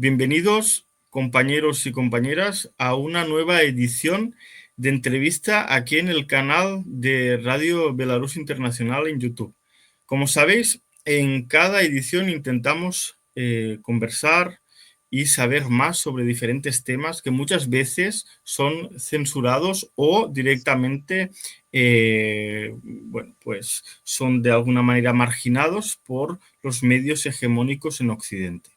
Bienvenidos, compañeros y compañeras, a una nueva edición de entrevista aquí en el canal de Radio Belarus Internacional en YouTube. Como sabéis, en cada edición intentamos conversar y saber más sobre diferentes temas que muchas veces son censurados o directamente pues son de alguna manera marginados por los medios hegemónicos en Occidente.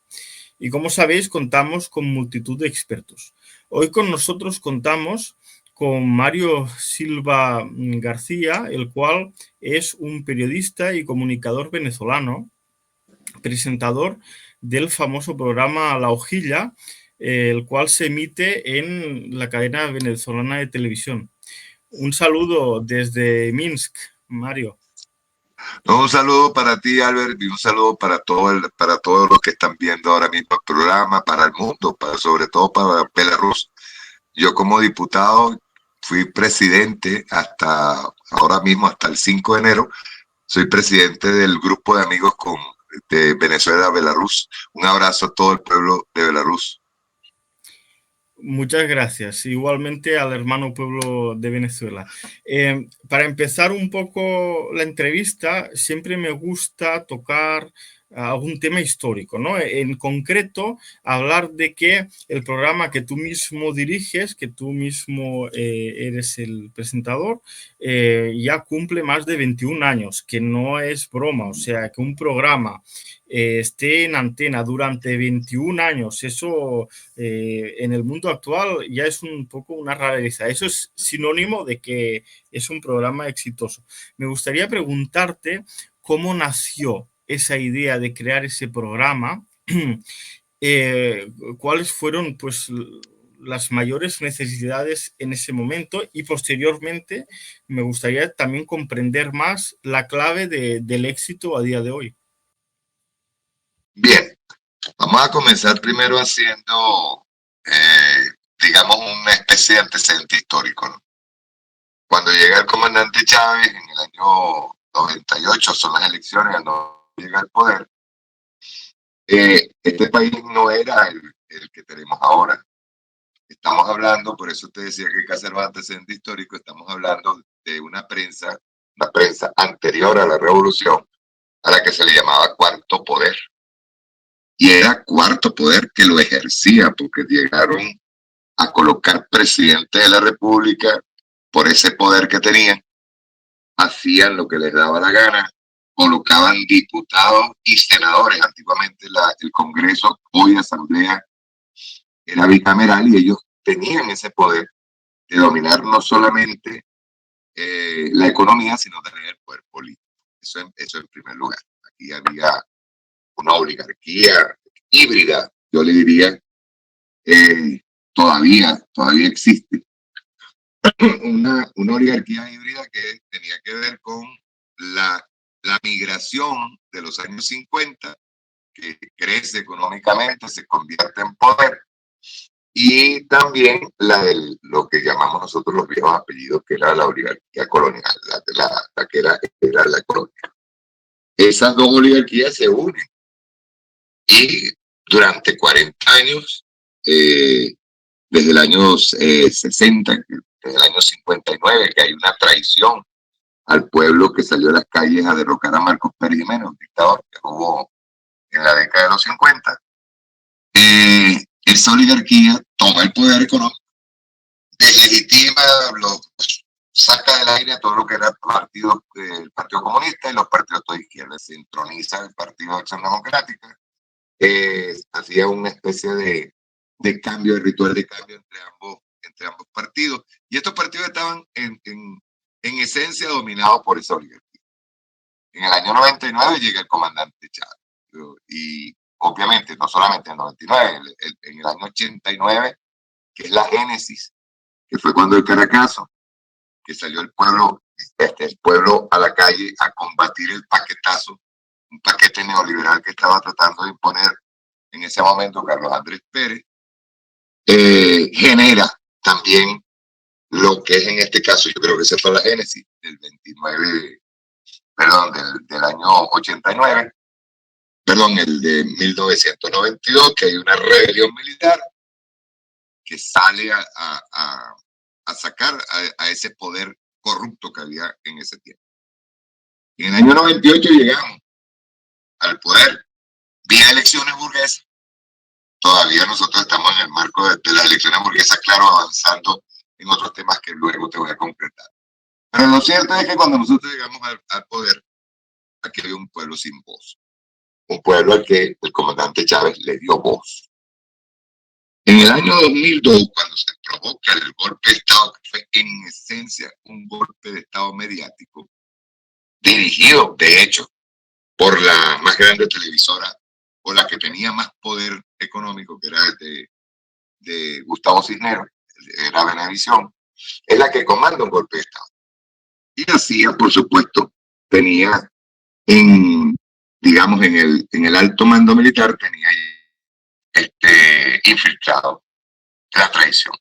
Y como sabéis, contamos con multitud de expertos. Hoy con nosotros contamos con Mario Silva García, el cual es un periodista y comunicador venezolano, presentador del famoso programa La Hojilla, el cual se emite en la cadena venezolana de televisión. Un saludo desde Minsk, Mario. No, un saludo para ti, Albert, y un saludo para todos los que están viendo ahora mismo el programa, para el mundo, sobre todo para Belarus. Yo como diputado fui presidente hasta ahora mismo, hasta el 5 de enero. Soy presidente del grupo de amigos de Venezuela-Belarus. Un abrazo a todo el pueblo de Belarus. Muchas gracias. Igualmente al hermano pueblo de Venezuela. Para empezar un poco la entrevista, siempre me gusta tocar algún tema histórico, ¿no? En concreto, hablar de que el programa que tú mismo diriges, que tú mismo eres el presentador, ya cumple más de 21 años, que no es broma. O sea, que un programa esté en antena durante 21 años, eso en el mundo actual ya es un poco una rareza. Eso es sinónimo de que es un programa exitoso. Me gustaría preguntarte cómo nació esa idea de crear ese programa, cuáles fueron pues las mayores necesidades en ese momento y posteriormente me gustaría también comprender más la clave del éxito a día de hoy. Bien, vamos a comenzar primero haciendo, digamos, una especie de antecedente histórico, ¿no? Cuando llega el comandante Chávez en el año 98, son las elecciones, cuando llega al poder, este país no era el que tenemos ahora. Estamos hablando, por eso te decía que hay que hacer un antecedente histórico, estamos hablando de una prensa anterior a la revolución, a la que se le llamaba Cuarto Poder. Y era Cuarto Poder que lo ejercía, porque llegaron a colocar presidente de la República por ese poder que tenían, hacían lo que les daba la gana, colocaban diputados y senadores. Antiguamente el Congreso, hoy Asamblea, era bicameral y ellos tenían ese poder de dominar no solamente la economía, sino también el poder político. Eso en primer lugar. Aquí había una oligarquía híbrida, yo le diría, todavía existe. Una oligarquía híbrida que tenía que ver con la migración de los años 50, que crece económicamente, se convierte en poder, y también lo que llamamos nosotros los viejos apellidos, que era la oligarquía colonial, la que era la colonia. Esas dos oligarquías se unen y durante 40 años, desde el año 60, desde el año 59, que hay una traición al pueblo que salió a las calles a derrocar a Marcos Pérez Jiménez, un dictador que hubo en la década de los 50. Esa oligarquía toma el poder económico, deslegitima, saca del aire a todo lo que era el Partido Comunista y los partidos de izquierda, se entroniza el Partido de Acción Democrática, hacía una especie de cambio, de ritual de cambio entre ambos partidos, y estos partidos estaban en esencia dominados por esa oligarquía. En el año 99 llega el comandante Chávez, y obviamente no solamente en el 99, en el año 89, que es la génesis, que fue cuando el Caracazo, que salió el pueblo a la calle a combatir el paquetazo, un paquete neoliberal que estaba tratando de imponer en ese momento Carlos Andrés Pérez, genera también lo que es en este caso, yo creo que esa fue la génesis del año 89, el de 1992, que hay una rebelión militar que sale a sacar a ese poder corrupto que había en ese tiempo. Y en el año 98 llegamos al poder vía elecciones burguesas. Todavía nosotros estamos en el marco de las elecciones burguesas, claro, avanzando en otros temas que luego te voy a concretar. Pero lo cierto es que cuando nosotros llegamos al poder, aquí había un pueblo sin voz. Un pueblo al que el comandante Chávez le dio voz. En el año 2002, cuando se provoca el golpe de Estado, que fue en esencia un golpe de Estado mediático, dirigido, de hecho, por la más grande televisora, o la que tenía más poder económico, que era de Gustavo Cisneros, era Venevisión, es la que comanda un golpe de Estado. Y hacía, por supuesto, tenía digamos, en el alto mando militar, tenía infiltrado la traición,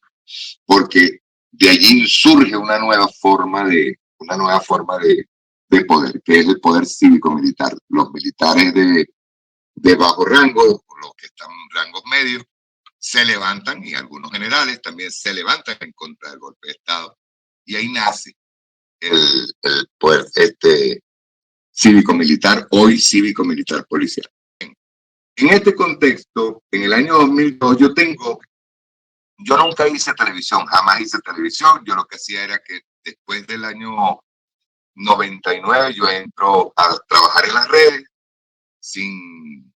porque de allí surge una nueva forma de poder, que es el poder cívico-militar. Los militares de bajo rango, los que están en rangos medios, se levantan, y algunos generales también se levantan en contra del golpe de Estado, y ahí nace el poder cívico-militar, hoy cívico-militar policial. En este contexto, en el año 2002, yo nunca hice televisión, jamás hice televisión. Yo lo que hacía era que después del año 99 yo entro a trabajar en las redes sin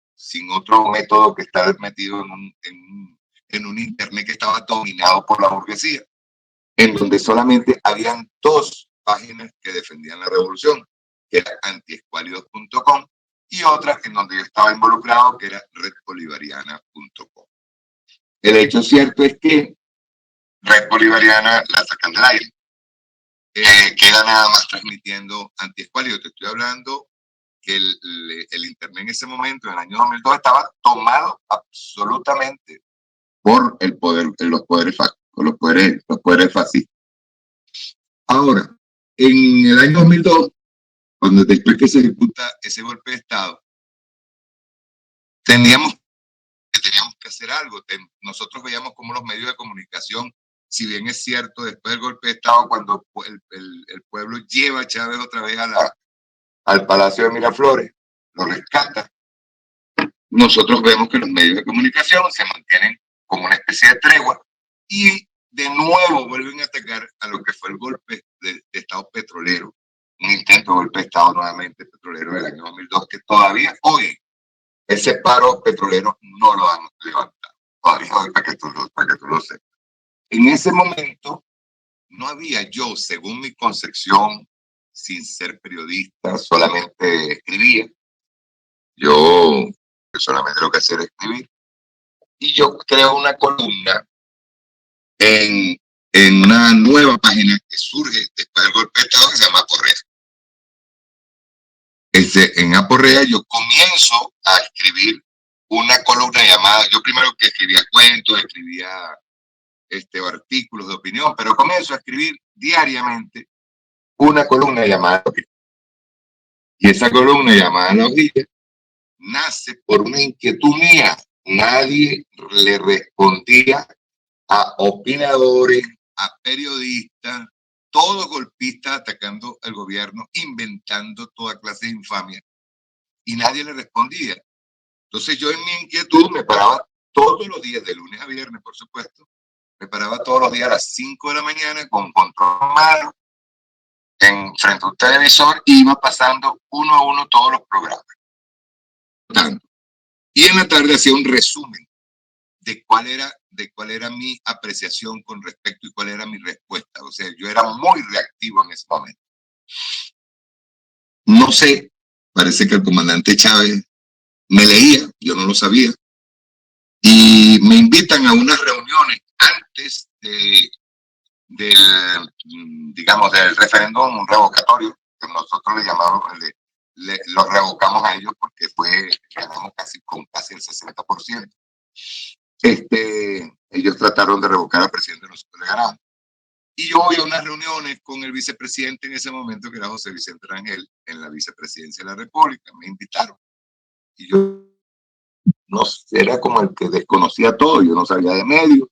otro método que estar metido en un internet que estaba dominado por la burguesía, en donde solamente habían dos páginas que defendían la revolución, que era antiescuálidos.com, y otra en donde yo estaba involucrado, que era redbolivariana.com. El hecho cierto es que Red Bolivariana la sacan del aire. Queda nada más transmitiendo antiescuálidos. Te estoy hablando que el internet en ese momento, en el año 2002, estaba tomado absolutamente por el poder, los poderes fascistas. Ahora, en el año 2002, cuando después que se ejecuta ese golpe de Estado, teníamos que hacer algo. Nosotros veíamos cómo los medios de comunicación, si bien es cierto, después del golpe de Estado, cuando el pueblo lleva a Chávez otra vez al Palacio de Miraflores, lo rescata, nosotros vemos que los medios de comunicación se mantienen como una especie de tregua y de nuevo vuelven a atacar a lo que fue el golpe de Estado petrolero, un intento de golpe de Estado nuevamente petrolero del año 2002, que todavía hoy ese paro petrolero no lo han levantado. Todavía hoy, para que tú lo sepas. En ese momento no había, yo, según mi concepción, sin ser periodista, solamente escribía. Yo solamente lo que hacía era escribir. Y yo creo una columna en una nueva página que surge después del golpe de Estado, que se llama Aporrea. En Aporrea yo comienzo a escribir una columna llamada, yo primero que escribía cuentos, escribía artículos de opinión, pero comienzo a escribir diariamente una columna llamada La Hojilla. Y esa columna llamada La Hojilla nace por una inquietud mía. Nadie le respondía a opinadores, a periodistas, todos golpistas atacando al gobierno, inventando toda clase de infamia, y nadie le respondía. Entonces yo en mi inquietud me paraba todos los días, de lunes a viernes, por supuesto, me paraba todos los días a las 5 de la mañana con control malo, frente a un televisor, y iba pasando uno a uno todos los programas. Y en la tarde hacía un resumen de cuál era mi apreciación con respecto y cuál era mi respuesta. O sea, yo era muy reactivo en ese momento. No sé, parece que el comandante Chávez me leía, yo no lo sabía, y me invitan a unas reuniones antes del referéndum revocatorio, que nosotros le llamamos, lo revocamos a ellos porque ganamos con casi el 60%. Ellos trataron de revocar al presidente, nosotros le ganamos. Y yo voy a unas reuniones con el vicepresidente en ese momento, que era José Vicente Rangel, en la vicepresidencia de la República. Me invitaron. Y yo no era como el que desconocía todo, yo no sabía de medios,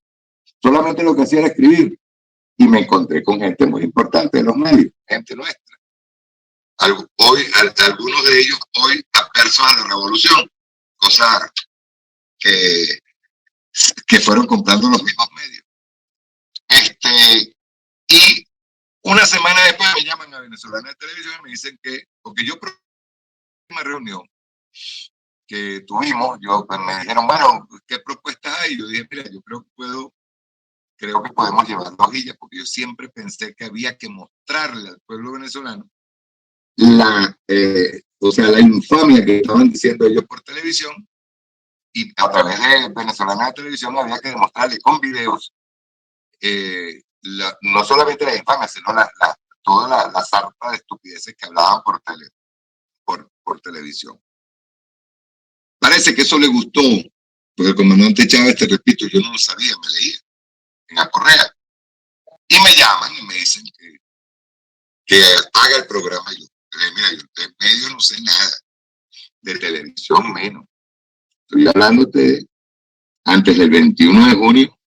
solamente lo que hacía era escribir. Y me encontré con gente muy importante de los medios, gente nuestra. Algunos de ellos hoy adversos a la revolución, cosa que fueron comprando los mismos medios. Y una semana después me llaman a Venezolana de Televisión y me dicen que, porque yo una reunión que tuvimos, pues me dijeron, bueno, ¿qué propuestas hay? Yo dije, mira, yo creo que podemos llevar la hojilla, porque yo siempre pensé que había que mostrarle al pueblo venezolano la infamia que estaban diciendo ellos por televisión, y a través de Venezolana de Televisión había que demostrarle con videos no solamente la infamia, sino toda la sarta de estupideces que hablaban por televisión. Parece que eso le gustó, porque el comandante Chávez, te repito, yo no lo sabía, me leía en la correa. Y me llaman y me dicen que haga el programa. Y yo, mira, yo de medio no sé nada, de televisión menos. Estoy hablando de antes del 21 de junio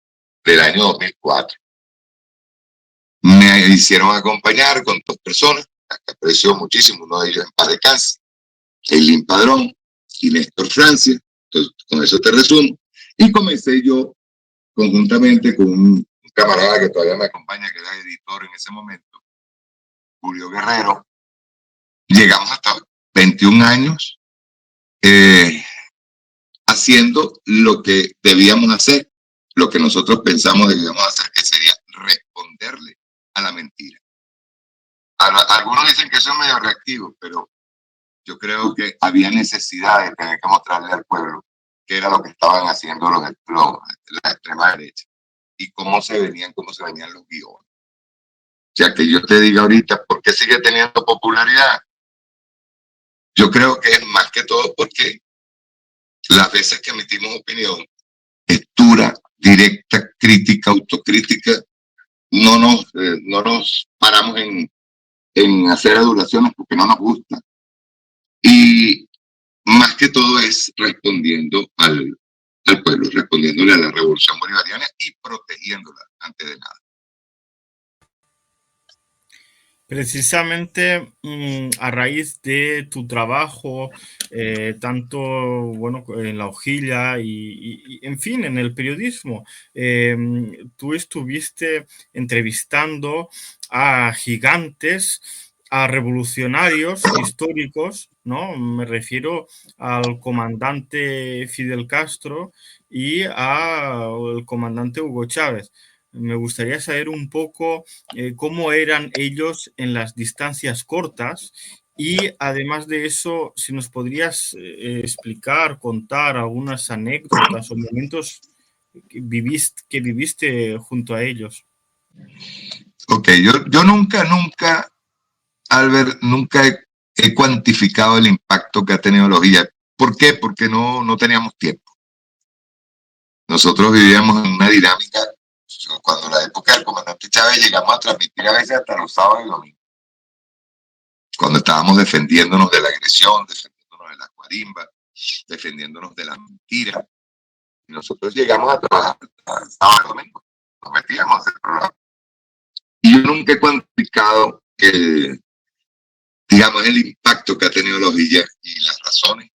del año 2004. Me hicieron acompañar con 2 personas, que aprecio muchísimo, uno de ellos en paz descanse, Eileen Padrón y Néstor Francia. Entonces, con eso te resumo. Y comencé yo conjuntamente con un camarada que todavía me acompaña, que era editor en ese momento, Julio Guerrero. Llegamos hasta 21 años haciendo lo que debíamos hacer, lo que nosotros pensamos debíamos hacer, que sería responderle a la mentira. Algunos dicen que eso es medio reactivo, pero yo creo que había necesidad de tener que mostrarle al pueblo qué era lo que estaban haciendo la extrema derecha y cómo se venían los guiones. O sea, que yo te diga ahorita, ¿por qué sigue teniendo popularidad? Yo creo que es más que todo porque las veces que emitimos opinión, es dura, directa, crítica, autocrítica, no nos paramos en hacer adulaciones porque no nos gusta. Y más que todo es respondiendo al pueblo, respondiéndole a la revolución bolivariana y protegiéndola antes de nada. Precisamente a raíz de tu trabajo, tanto bueno, en la hojilla y, en fin, en el periodismo, tú estuviste entrevistando a gigantes, a revolucionarios históricos, ¿no? Me refiero al comandante Fidel Castro y al comandante Hugo Chávez. Me gustaría saber un poco cómo eran ellos en las distancias cortas y además de eso, si nos podrías explicar, contar algunas anécdotas o momentos que viviste junto a ellos. Ok, yo nunca, Albert, nunca he cuantificado el impacto que ha tenido la hojilla. ¿Por qué? Porque no teníamos tiempo. Nosotros vivíamos en una dinámica. Cuando la época del comandante Chávez llegamos a transmitir a veces hasta los sábados y domingos. Cuando estábamos defendiéndonos de la agresión, defendiéndonos de la guarimba, defendiéndonos de la mentira. Y nosotros llegamos a trabajar sábado y domingo. Nos metíamos a hacer el programa. Y yo nunca he cuantificado digamos, el impacto que ha tenido la hojilla y las razones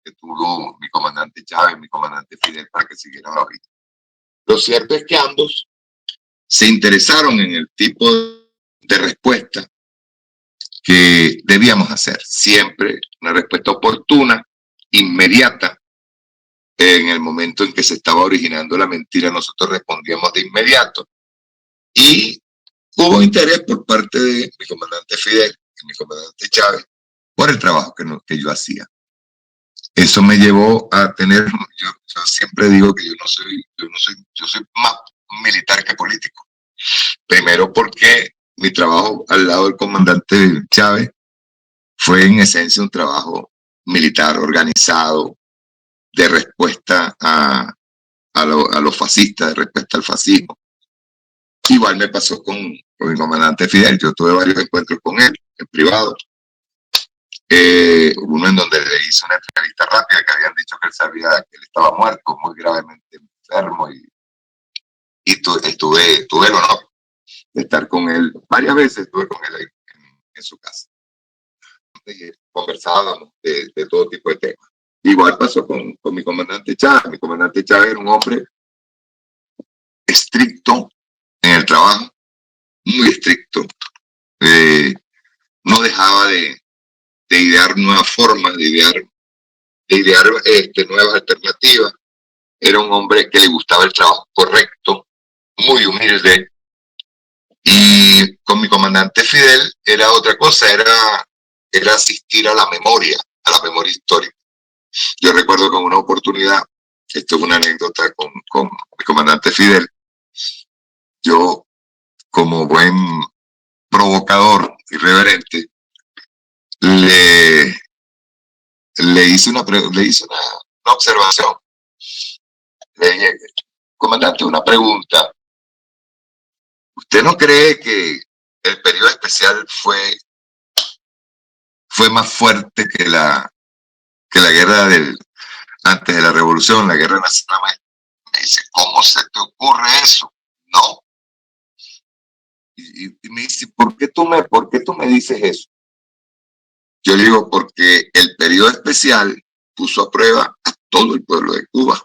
que tuvo mi comandante Chávez, mi comandante Fidel para que siguieran la hojilla. Lo cierto es que ambos se interesaron en el tipo de respuesta que debíamos hacer. Siempre una respuesta oportuna, inmediata. En el momento en que se estaba originando la mentira, nosotros respondíamos de inmediato. Y hubo interés por parte de mi comandante Fidel y mi comandante Chávez por el trabajo que yo hacía. Eso me llevó a tener, yo siempre digo que yo soy más militar que político. Primero porque mi trabajo al lado del comandante Chávez fue en esencia un trabajo militar organizado de respuesta a los fascistas, de respuesta al fascismo. Igual me pasó con mi comandante Fidel. Yo tuve varios encuentros con él en privado. uno en donde le hizo una entrevista rápida que habían dicho que él sabía que él estaba muerto, muy gravemente enfermo, y tuve el honor de estar con él varias veces, estuve con él en su casa. Conversábamos de todo tipo de temas. Igual pasó con mi comandante Chávez. Mi comandante Chávez era un hombre estricto en el trabajo, muy estricto. No dejaba de idear nuevas formas, de idear nuevas alternativas. Era un hombre que le gustaba el trabajo correcto, muy humilde. Y con mi comandante Fidel era otra cosa, era asistir a la memoria histórica. Yo recuerdo que en una oportunidad, esto es una anécdota con mi comandante Fidel, yo como buen provocador irreverente le hice una observación. Le dije, comandante, una pregunta. ¿Usted no cree que el periodo especial fue más fuerte que la guerra antes de la revolución, la guerra nacional? Me dice, ¿cómo se te ocurre eso? No. Y me dice, ¿por qué tú me dices eso? Yo le digo, porque el periodo especial puso a prueba a todo el pueblo de Cuba.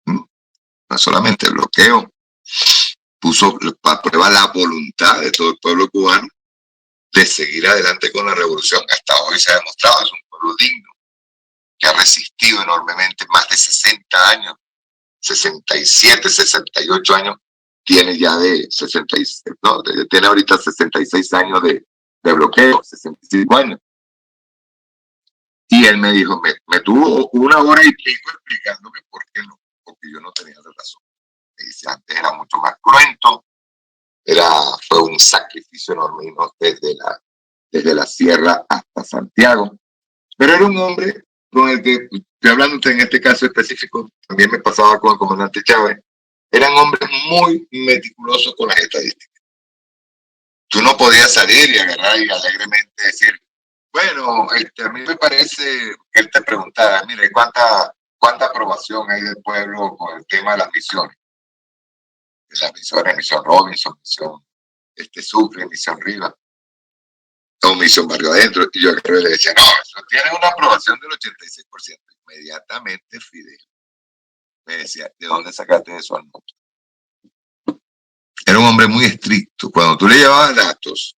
No solamente el bloqueo, puso a prueba la voluntad de todo el pueblo cubano de seguir adelante con la revolución. Hasta hoy se ha demostrado, es un pueblo digno, que ha resistido enormemente más de 60 años, 67, 68 años, tiene ya tiene ahorita 66 años de bloqueo, 65 años. Y él me dijo, me tuvo una hora y pico explicándome por qué no, porque yo no tenía la razón. Me dice, antes era mucho más cruento, fue un sacrificio enorme, y no desde la sierra hasta Santiago. Pero era un hombre con el que, estoy hablando en este caso específico, también me pasaba con el comandante Chávez, eran hombres muy meticulosos con las estadísticas. Tú no podías salir y agarrar y alegremente decir, bueno, a mí me parece que él te preguntaba, mire, ¿cuánta aprobación hay del pueblo con el tema de las misiones? Las misiones, misión Robinson, misión Sucre, misión Rivas, o misión Barrio Adentro. Y yo creo que le decía, no, eso tiene una aprobación del 86%. Inmediatamente Fidel me decía, ¿de dónde sacaste eso al mundo? Era un hombre muy estricto. Cuando tú le llevabas datos,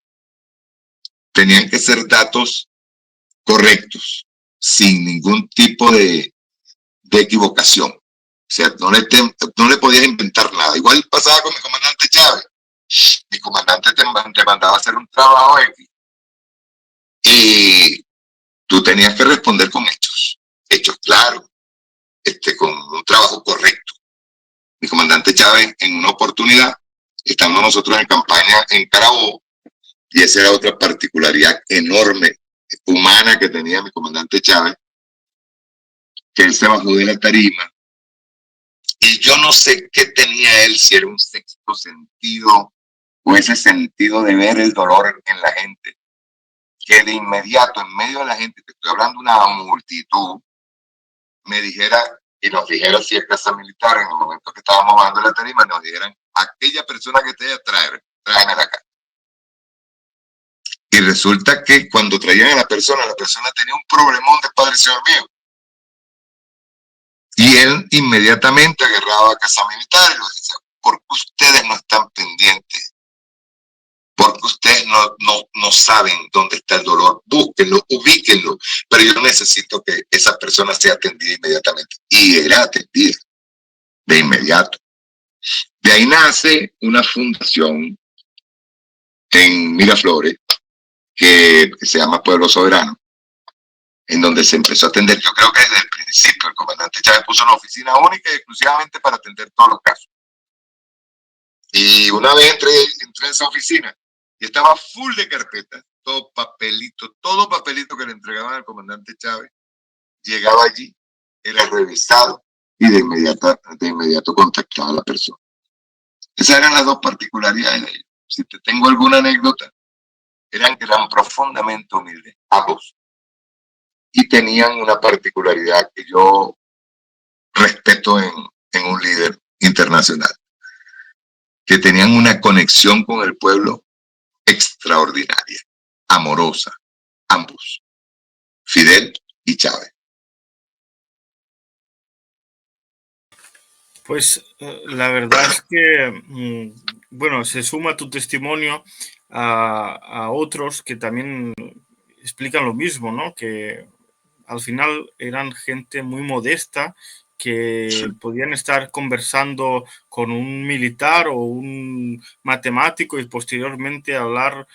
tenían que ser datos correctos, sin ningún tipo de equivocación. O sea, no le podías inventar nada. Igual pasaba con mi comandante Chávez. Mi comandante te mandaba a hacer un trabajo X y tú tenías que responder con hechos claros, con un trabajo correcto. Mi comandante Chávez, en una oportunidad, estamos nosotros en campaña en Carabobo, y esa era otra particularidad enorme, humana, que tenía mi comandante Chávez, que él se bajó de la tarima, y yo no sé qué tenía él, si era un sexto sentido, o ese sentido de ver el dolor en la gente, que de inmediato, en medio de la gente, te estoy hablando de una multitud, me dijera, y nos dijera si es casa militar, en el momento que estábamos bajando la tarima, nos dijeran, aquella persona que te haya tráeme la cara. Y resulta que cuando traían a la persona tenía un problemón de Padre Señor mío. Y él inmediatamente agarraba a casa militar y nos decía, ¿por qué ustedes no están pendientes? Porque ustedes no saben dónde está el dolor. Búsquenlo, ubíquenlo. Pero yo necesito que esa persona sea atendida inmediatamente. Y era atendida de inmediato. De ahí nace una fundación en Miraflores que se llama Pueblo Soberano, en donde se empezó a atender. Yo creo que desde el principio el comandante Chávez puso una oficina única y exclusivamente para atender todos los casos. Y una vez entré en esa oficina y estaba full de carpetas, todo papelito que le entregaban al comandante Chávez, llegaba allí, era revisado y de inmediato contactaba a la persona. Esas eran las dos particularidades de ellos. Si te tengo alguna anécdota, eran profundamente humildes, ambos. y tenían una particularidad que yo respeto en un líder internacional, que tenían una conexión con el pueblo extraordinaria, amorosa, ambos, Fidel y Chávez. Pues la verdad es que, bueno, se suma tu testimonio a otros que también explican lo mismo, ¿no? Que al final eran gente muy modesta que podían estar conversando con un militar o un matemático y posteriormente hablar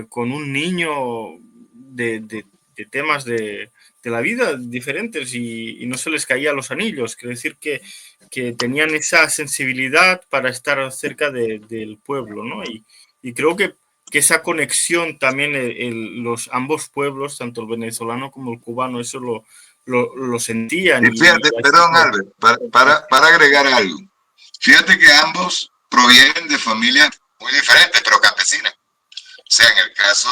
con un niño de temas de la vida diferentes y no se les caía los anillos. Quiere decir que tenían esa sensibilidad para estar cerca del pueblo, ¿no? Y creo que esa conexión también los ambos pueblos, tanto el venezolano como el cubano, eso lo sentían. Y fíjate, perdón, Albert, para agregar algo. Fíjate que ambos provienen de familias muy diferentes, pero campesinas. O sea, en el caso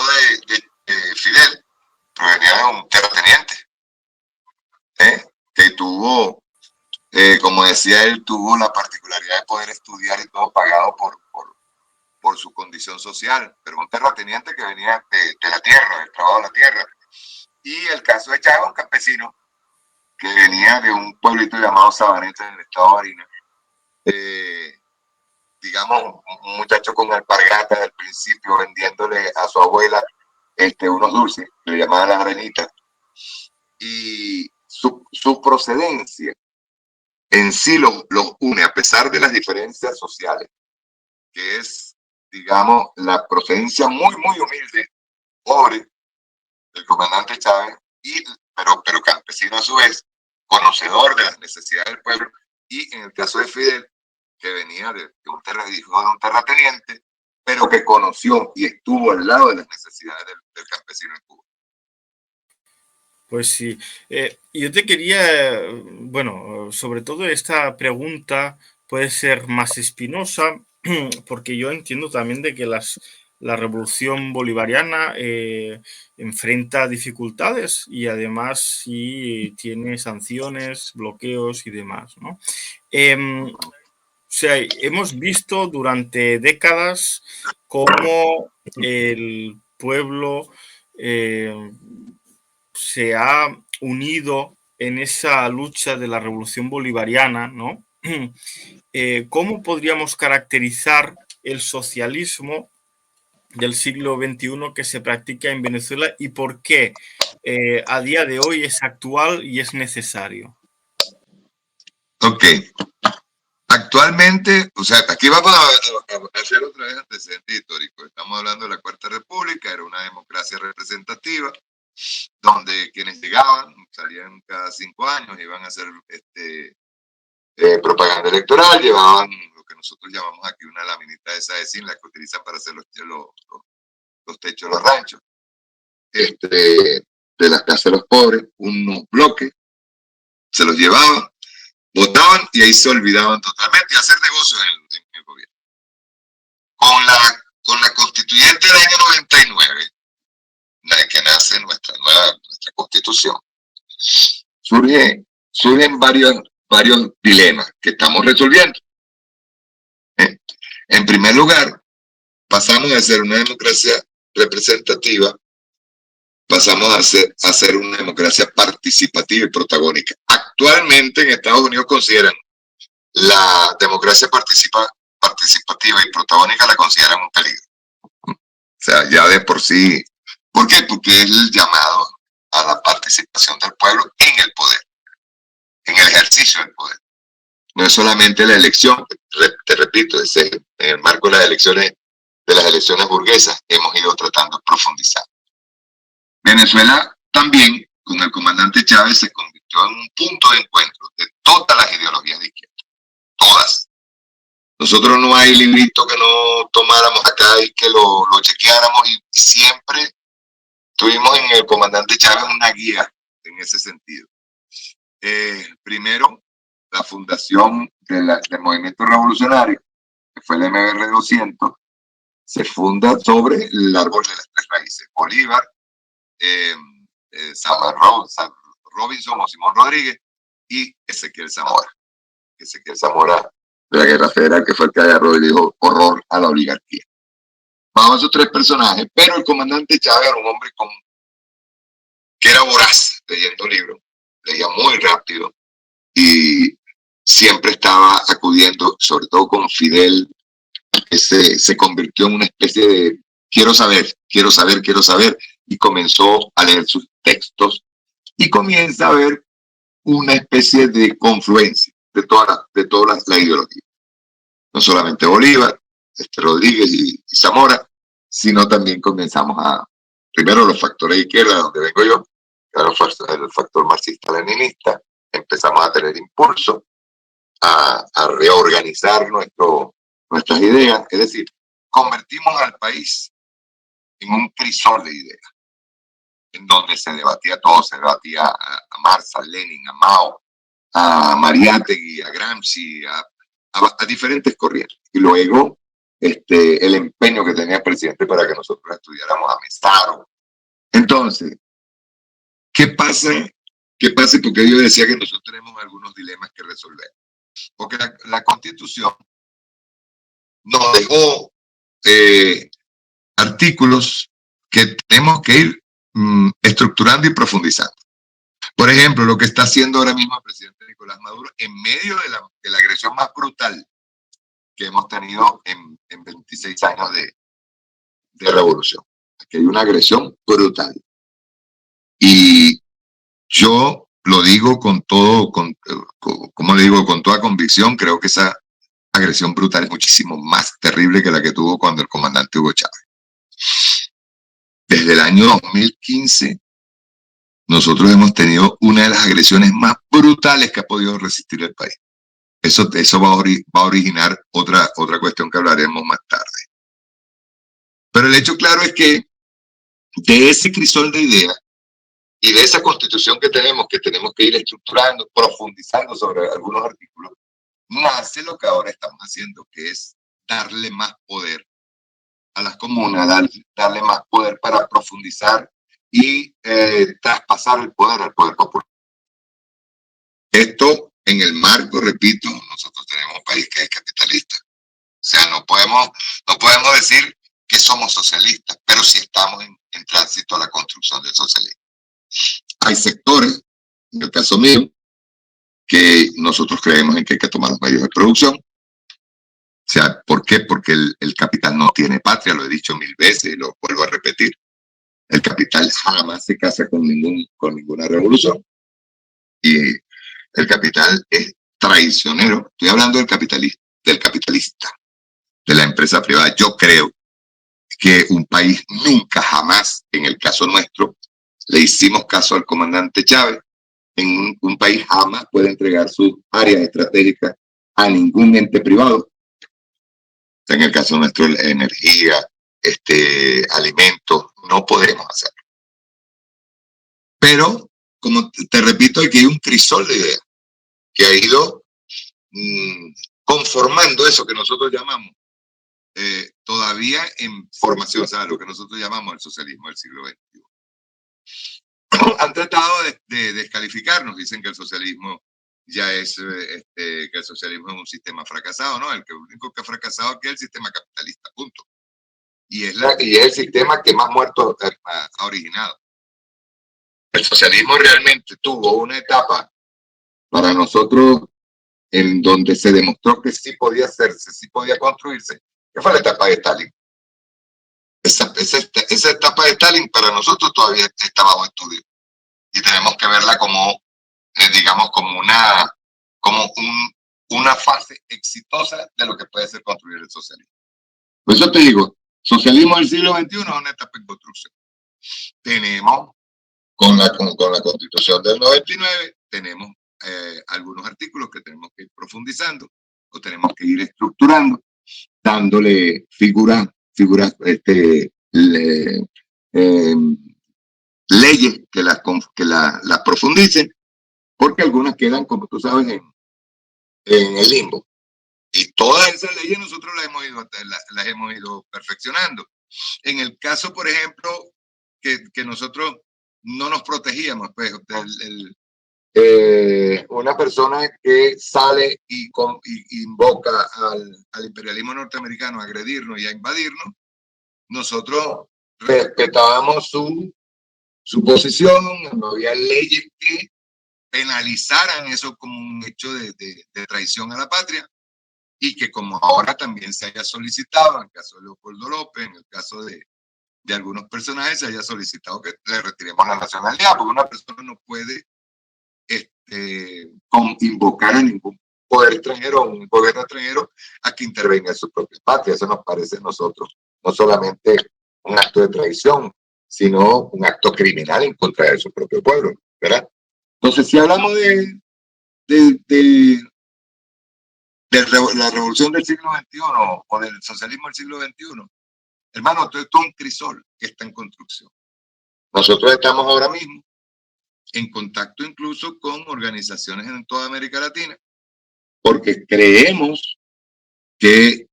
de Fidel, provenía de un terrateniente, que tuvo, como decía él, tuvo la particularidad de poder estudiar y todo pagado por su condición social, pero un terrateniente que venía de la tierra, del trabajo de la tierra. Y el caso de Chávez, un campesino que venía de un pueblito llamado Sabaneta en el estado de Barinas. Digamos, un muchacho con alpargata al principio vendiéndole a su abuela unos dulces, le llamaban las granitas. Y su procedencia en sí los une, a pesar de las diferencias sociales, que es, digamos, la procedencia muy, muy humilde, pobre, del comandante Chávez, pero campesino a su vez, conocedor de las necesidades del pueblo, y en el caso de Fidel, que venía de un terrateniente, pero que conoció y estuvo al lado de las necesidades del campesino en Cuba. Pues sí. Yo te quería, bueno, sobre todo esta pregunta puede ser más espinosa, porque yo entiendo también de que la revolución bolivariana enfrenta dificultades y además sí tiene sanciones, bloqueos y demás, ¿no? O sea, hemos visto durante décadas cómo el pueblo se ha unido en esa lucha de la revolución bolivariana, ¿no? ¿Cómo podríamos caracterizar el socialismo del siglo XXI que se practica en Venezuela y por qué a día de hoy es actual y es necesario? Ok. Actualmente, o sea, aquí vamos a hacer otra vez antecedente histórico. Estamos hablando de la Cuarta República, era una democracia representativa, donde quienes llegaban, salían cada 5 años, iban a hacer propaganda electoral, llevaban lo que nosotros llamamos aquí una laminita de esa de zinc, la que utilizan para hacer los techos de los ranchos, de las casas de los pobres, unos bloques, se los llevaban, votaban y ahí se olvidaban totalmente de hacer negocios en el gobierno. Con la constituyente del año 99, que nace nuestra constitución, surgen varios dilemas que estamos resolviendo. En primer lugar, pasamos de ser una democracia representativa, pasamos a ser una democracia participativa y protagónica. Actualmente en Estados Unidos consideran la democracia participativa y protagónica, la consideran un peligro. O sea, ya de por sí. ¿Por qué? Porque es el llamado a la participación del pueblo en el poder, en el ejercicio del poder. No es solamente la elección, te repito, en el marco de las elecciones burguesas, hemos ido tratando de profundizar. Venezuela también, con el comandante Chávez, se convirtió en un punto de encuentro de todas las ideologías de izquierda. Todas. Nosotros no hay librito que no tomáramos acá y que lo chequeáramos, y siempre tuvimos en el comandante Chávez una guía en ese sentido. Primero, la fundación del movimiento revolucionario, que fue el MBR 200, se funda sobre el árbol de las tres raíces: Bolívar, Sam Robinson o Simón Rodríguez y Ezequiel Zamora. Ezequiel Zamora de la Guerra Federal, que fue el que agarró y dijo horror a la oligarquía. Vamos a esos tres personajes, pero el comandante Chávez era un hombre que era voraz leyendo libros, leía muy rápido y siempre estaba acudiendo, sobre todo con Fidel, que se convirtió en una especie de quiero saber, y comenzó a leer sus textos y comienza a ver una especie de confluencia de todas las ideologías. No solamente Bolívar, Rodríguez y Zamora, sino también comenzamos primero los factores de izquierda, donde vengo yo, el factor marxista-leninista, empezamos a tener impulso, a reorganizar nuestras ideas, es decir, convertimos al país en un crisol de ideas, en donde se debatía todo, se debatía a Marx, a Lenin, a Mao, a Mariátegui, a Gramsci, a diferentes corrientes. Y luego el empeño que tenía el presidente para que nosotros estudiáramos a Mesaro. Entonces, ¿qué pasa? Porque yo decía que nosotros tenemos algunos dilemas que resolver. Porque la Constitución nos dejó artículos que tenemos que ir estructurando y profundizando. Por ejemplo, lo que está haciendo ahora mismo el presidente Nicolás Maduro en medio de la agresión más brutal que hemos tenido en 26 años de revolución. Aquí hay una agresión brutal. Y yo lo digo con toda convicción, creo que esa agresión brutal es muchísimo más terrible que la que tuvo cuando el comandante Hugo Chávez. Desde el año 2015, nosotros hemos tenido una de las agresiones más brutales que ha podido resistir el país. Eso va a originar otra cuestión que hablaremos más tarde. Pero el hecho claro es que de ese crisol de ideas y de esa constitución que tenemos que ir estructurando, profundizando sobre algunos artículos, nace lo que ahora estamos haciendo, que es darle más poder a las comunas, darle más poder para profundizar y traspasar el poder al poder popular. Esto en el marco, repito, nosotros tenemos un país que es capitalista. O sea, no podemos decir que somos socialistas, pero sí estamos en tránsito a la construcción del socialismo. Hay sectores, en el caso mío, que nosotros creemos en que hay que tomar los medios de producción. O sea, ¿por qué? Porque el capital no tiene patria, lo he dicho 1000 veces y lo vuelvo a repetir. El capital jamás se casa con ninguna revolución. Y el capital es traicionero. Estoy hablando del capitalista, de la empresa privada. Yo creo que un país nunca, jamás, en el caso nuestro, le hicimos caso al comandante Chávez. En un país jamás puede entregar sus áreas estratégicas a ningún ente privado. En el caso nuestro, energía, alimentos, no podemos hacerlo. Pero, como te repito, aquí hay un crisol de ideas que ha ido conformando eso que nosotros llamamos todavía en formación, o sea, lo que nosotros llamamos el socialismo del siglo XXI. Han tratado de descalificarnos, dicen que el socialismo ya es, que el socialismo es un sistema fracasado, ¿no? El único que ha fracasado aquí es el sistema capitalista, punto. Y es el sistema que más muertos ha originado. El socialismo realmente tuvo una etapa para nosotros en donde se demostró que sí podía hacerse, sí podía construirse, que fue la etapa de Stalin. Esa etapa de Stalin para nosotros todavía está bajo estudio. Y tenemos que verla como, digamos, como una fase exitosa de lo que puede ser construir el socialismo. Por eso te digo, socialismo del siglo XXI es una etapa en construcción. Tenemos, con la Constitución del 99, tenemos algunos artículos que tenemos que ir profundizando o tenemos que ir estructurando, dándole figuras, leyes que las profundicen, porque algunas quedan, como tú sabes, en el limbo. Y todas esas leyes nosotros las hemos ido perfeccionando. En el caso, por ejemplo, que nosotros no nos protegíamos. Pues, una persona que sale y invoca al imperialismo norteamericano a agredirnos y a invadirnos, nosotros respetábamos su posición, no había leyes que penalizaran eso como un hecho de traición a la patria, y que como ahora también se haya solicitado, en el caso de Leopoldo López, en el caso de algunos personajes, se haya solicitado que le retiremos la nacionalidad, porque una persona no puede invocar a ningún poder extranjero o un gobierno extranjero a que intervenga en su propia patria. Eso nos parece a nosotros no solamente un acto de traición, sino un acto criminal en contra de su propio pueblo, ¿verdad? Entonces, si hablamos de la revolución del siglo XXI o del socialismo del siglo XXI, hermano, esto es un crisol que está en construcción. Nosotros estamos ahora mismo en contacto incluso con organizaciones en toda América Latina, porque creemos que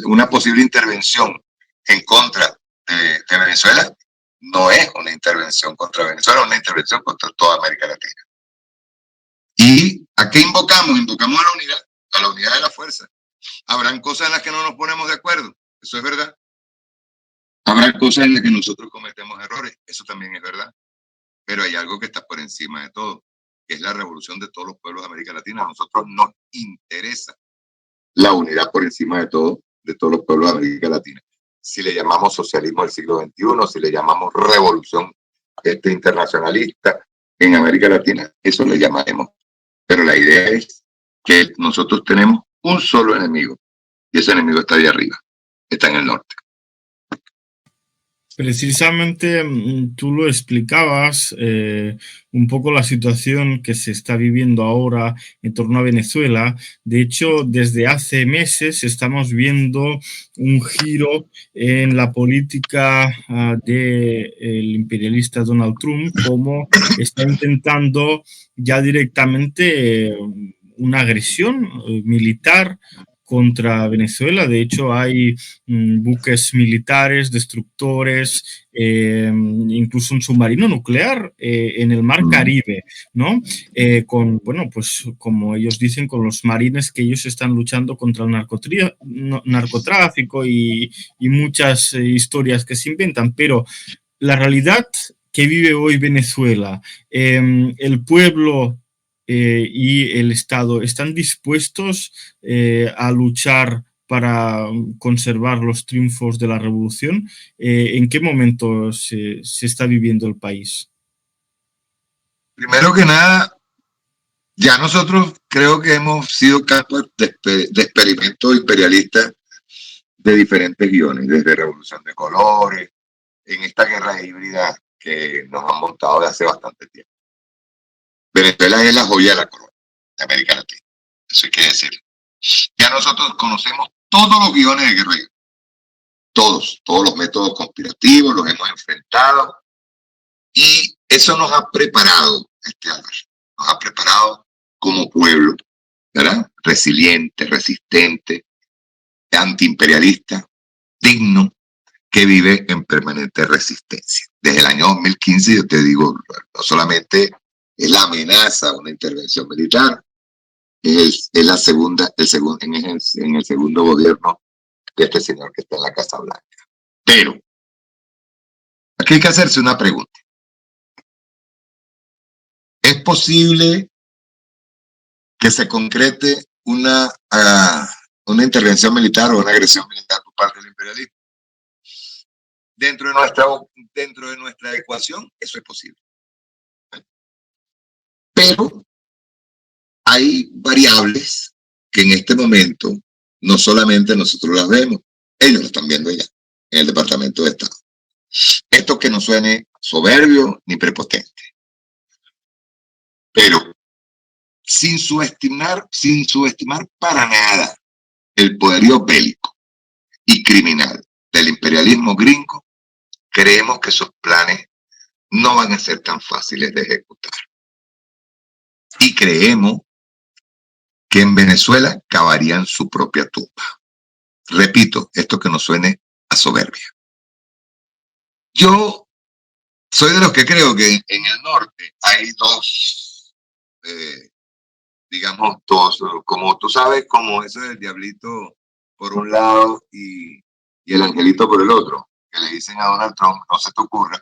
una posible intervención en contra de Venezuela no es una intervención contra Venezuela, es una intervención contra toda América Latina. ¿Y a qué invocamos? Invocamos a la unidad de la fuerza. Habrán cosas en las que no nos ponemos de acuerdo, eso es verdad. Habrá cosas en las que nosotros cometemos errores, eso también es verdad. Pero hay algo que está por encima de todo, que es la revolución de todos los pueblos de América Latina. A nosotros nos interesa la unidad por encima de todo, de todos los pueblos de América Latina. Si le llamamos socialismo del siglo XXI, si le llamamos revolución internacionalista en América Latina, eso le llamaremos. Pero la idea es que nosotros tenemos un solo enemigo, y ese enemigo está ahí arriba, está en el norte. Precisamente tú lo explicabas, un poco la situación que se está viviendo ahora en torno a Venezuela. De hecho, desde hace meses estamos viendo un giro en la política del imperialista Donald Trump, como está intentando ya directamente una agresión militar contra Venezuela. De hecho, hay buques militares, destructores, incluso un submarino nuclear en el mar Caribe, ¿no? Con, bueno, pues como ellos dicen, con los marines que ellos están luchando contra el narcotráfico y muchas historias que se inventan. Pero la realidad que vive hoy Venezuela, el pueblo y el Estado están dispuestos a luchar para conservar los triunfos de la revolución. ¿En qué momento se está viviendo el país? Primero que nada, ya nosotros creo que hemos sido campos de experimentos imperialistas de diferentes guiones, desde Revolución de Colores, en esta guerra híbrida que nos han montado de hace bastante tiempo. Venezuela es la joya de la corona de América Latina, eso hay que decirlo. Ya nosotros conocemos todos los guiones de guerra híbrida, todos los métodos conspirativos, los hemos enfrentado, y eso nos ha preparado, Álvaro, nos ha preparado como pueblo, ¿verdad? Resiliente, resistente, antiimperialista, digno, que vive en permanente resistencia. Desde el año 2015, yo te digo, no solamente es la amenaza de una intervención militar, es en el segundo gobierno de este señor que está en la Casa Blanca. Pero aquí hay que hacerse una pregunta. ¿Es posible que se concrete una intervención militar o una agresión militar por parte del imperialismo? Dentro de nuestra ecuación, eso es posible. Pero hay variables que en este momento no solamente nosotros las vemos, ellos lo están viendo ya en el Departamento de Estado. Esto que no suene soberbio ni prepotente, pero sin subestimar para nada el poderío bélico y criminal del imperialismo gringo, creemos que esos planes no van a ser tan fáciles de ejecutar. Y creemos que en Venezuela cavarían su propia tumba. Repito, esto que no suene a soberbia. Yo Soy de los que creo que en el norte hay dos, digamos, dos, como tú sabes, como eso del diablito por un lado y el angelito por el otro, que le dicen a Donald Trump, no se te ocurra,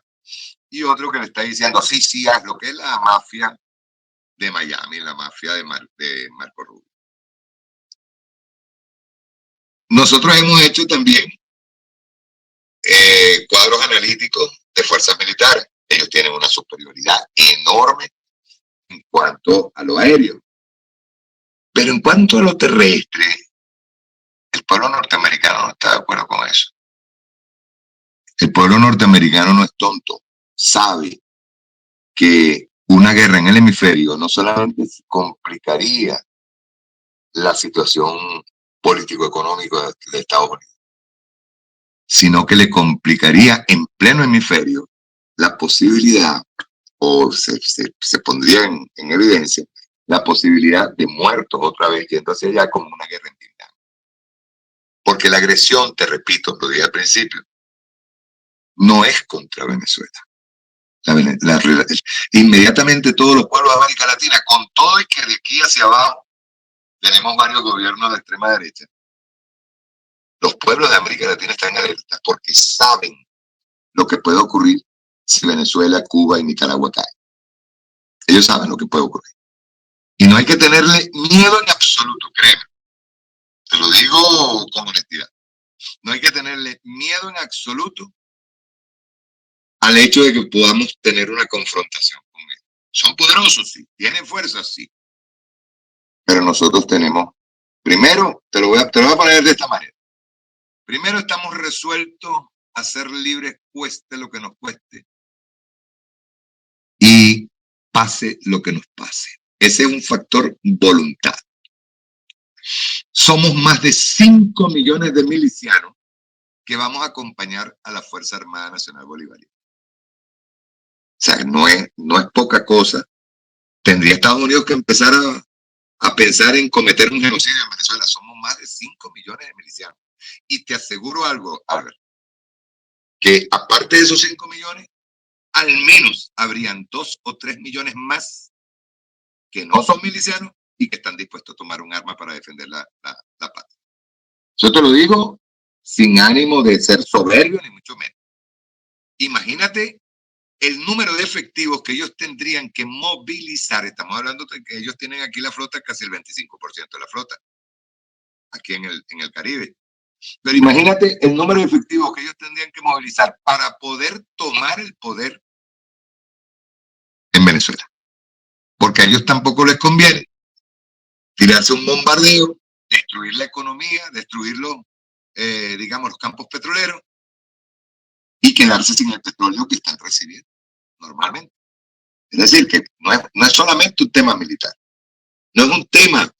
y otro que le está diciendo, sí, sí, haz lo que es la mafia de Miami, la mafia de Marco Rubio. Nosotros hemos hecho también cuadros analíticos de fuerzas militares. Ellos tienen una superioridad enorme en cuanto a lo aéreo. Pero en cuanto a lo terrestre, el pueblo norteamericano no está de acuerdo con eso. El pueblo norteamericano no es tonto. Sabe que una guerra en el hemisferio no solamente complicaría la situación político-económica de Estados Unidos, sino que le complicaría en pleno hemisferio la posibilidad, o se pondría en evidencia, la posibilidad de muertos otra vez yendo hacia allá como una guerra en Vietnam. Porque la agresión, te repito, lo dije al principio, no es contra Venezuela. Inmediatamente todos los pueblos de América Latina, con todo y que de aquí hacia abajo tenemos varios gobiernos de extrema derecha, los pueblos de América Latina están alerta porque saben lo que puede ocurrir si Venezuela, Cuba y Nicaragua caen. Ellos saben lo que puede ocurrir. Y no hay que tenerle miedo en absoluto, créeme. Te lo digo con honestidad. No hay que tenerle miedo en absoluto al hecho de que podamos tener una confrontación con ellos. Son poderosos, sí. Tienen fuerza, sí. Pero nosotros tenemos, primero, te lo voy a poner de esta manera. Primero, estamos resueltos a ser libres, cueste lo que nos cueste. Y pase lo que nos pase. Ese es un factor voluntad. Somos más de 5 millones de milicianos que vamos a acompañar a la Fuerza Armada Nacional Bolivariana. O sea, no es poca cosa. Tendría Estados Unidos que empezar a pensar en cometer un genocidio en Venezuela. Somos más de 5 millones de milicianos. Y te aseguro algo, Albert, que aparte de esos 5 millones, al menos habrían 2 o 3 millones más que no son milicianos y que están dispuestos a tomar un arma para defender la patria. Yo te lo digo sin ánimo de ser soberbio, ni mucho menos. Imagínate el número de efectivos que ellos tendrían que movilizar. Estamos hablando de que ellos tienen aquí la flota, casi el 25% de la flota, aquí en el Caribe. Pero imagínate el número de efectivos que ellos tendrían que movilizar para poder tomar el poder en Venezuela. Porque a ellos tampoco les conviene tirarse un bombardeo, destruir la economía, destruir digamos, los campos petroleros y quedarse sin el petróleo que están recibiendo normalmente. Es decir, que no es solamente un tema militar, no es un tema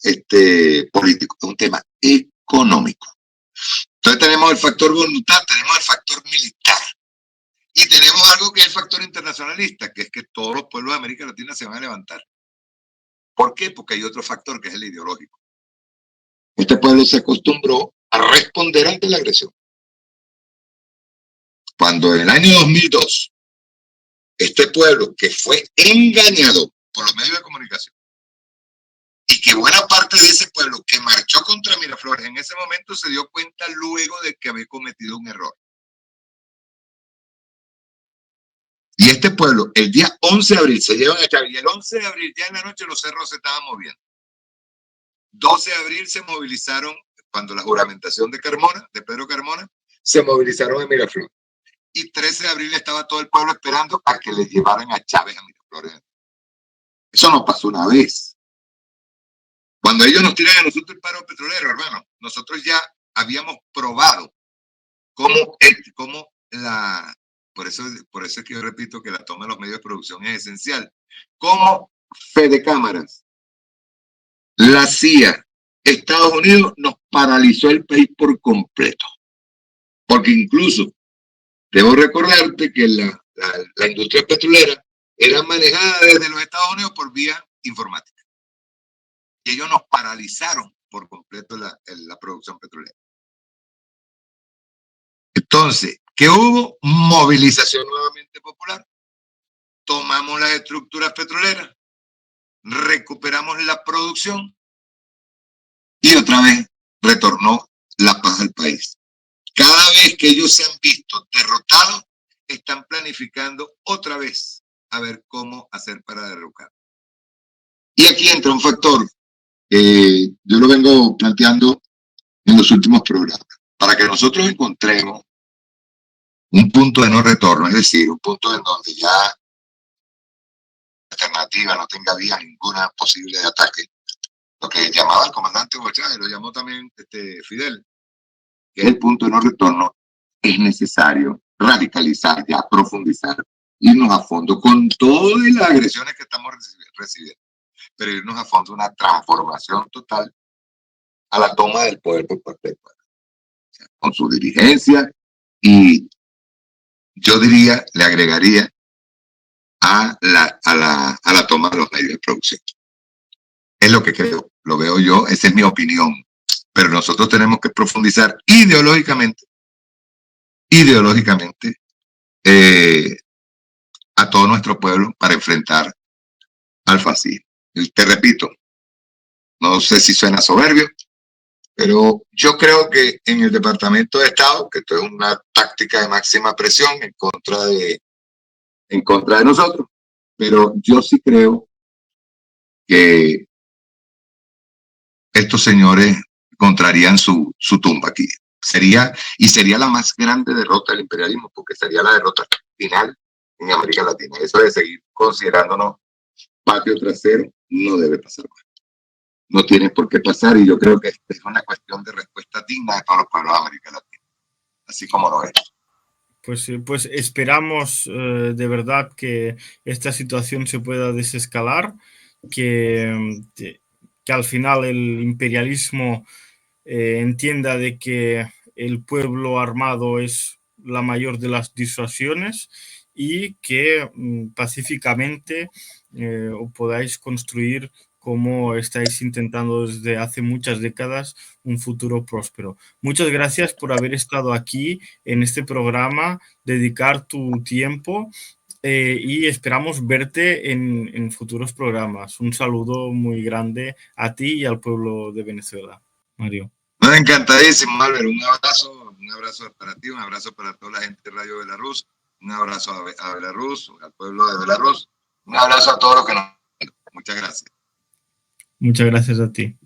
político, es un tema económico. Entonces tenemos el factor voluntad, tenemos el factor militar y tenemos algo que es el factor internacionalista, que es que todos los pueblos de América Latina se van a levantar. ¿Por qué? Porque hay otro factor que es el ideológico. Este pueblo se acostumbró a responder ante la agresión. Cuando en el año 2002, este pueblo que fue engañado por los medios de comunicación y que buena parte de ese pueblo que marchó contra Miraflores en ese momento se dio cuenta luego de que había cometido un error. Y este pueblo, el día 11 de abril, se llevan a Chávez y el 11 de abril, ya en la noche, los cerros se estaban moviendo. 12 de abril se movilizaron, cuando la juramentación de Carmona, de Pedro Carmona, se movilizaron en Miraflores. Y 13 de abril estaba todo el pueblo esperando a que le llevaran a Chávez a Miraflores. Eso no pasó una vez. Cuando ellos nos tiran a nosotros el paro petrolero, hermano, nosotros ya habíamos probado cómo por eso es que yo repito que la toma de los medios de producción es esencial. Cómo Fede Cámaras, la CIA, Estados Unidos nos paralizó el país por completo. Porque incluso debo recordarte que la industria petrolera era manejada desde los Estados Unidos por vía informática. Y ellos nos paralizaron por completo la producción petrolera. Entonces, ¿qué hubo? Movilización nuevamente popular. tomamos las estructuras petroleras, recuperamos la producción y otra vez retornó la paz al país. Cada vez que ellos se han visto derrotados, están planificando otra vez a ver cómo hacer para derrocar. Y aquí entra un factor, yo lo vengo planteando en los últimos programas, para que nosotros encontremos un punto de no retorno, es decir, un punto en donde ya la alternativa no tenga vía ninguna posible de ataque. Lo que llamaba el comandante Hugo Chávez, lo llamó también Fidel, que es el punto de no retorno, es necesario radicalizar, ya profundizar, irnos a fondo con todas las agresiones que estamos recibiendo, pero irnos a fondo una transformación total a la toma del poder por parte del pueblo, o sea, con su dirigencia y yo diría, le agregaría a la toma de los medios de producción. Es lo que creo, lo veo yo, esa es mi opinión, pero nosotros tenemos que profundizar ideológicamente a todo nuestro pueblo para enfrentar al fascismo. Y te repito, no sé si suena soberbio, pero yo creo que en el Departamento de Estado, que esto es una táctica de máxima presión en contra de nosotros, pero yo sí creo que estos señores encontrarían su tumba aquí. Sería la más grande derrota del imperialismo, porque sería la derrota final en América Latina. Eso de seguir considerándonos patio trasero no debe pasar más. No tiene por qué pasar y yo creo que es una cuestión de respuesta digna de todos los pueblos de América Latina, así como lo es. Pues esperamos de verdad que esta situación se pueda desescalar, que al final el imperialismo entienda de que el pueblo armado es la mayor de las disuasiones y que pacíficamente podáis construir, como estáis intentando desde hace muchas décadas, un futuro próspero. Muchas gracias por haber estado aquí en este programa, dedicar tu tiempo y esperamos verte en futuros programas. Un saludo muy grande a ti y al pueblo de Venezuela. Mario. Encantadísimo, Albert. Un abrazo para ti, un abrazo para toda la gente de Radio Belarus, un abrazo a Belarus, al pueblo de Belarus, un abrazo a todos los que nos... Muchas gracias. Muchas gracias a ti.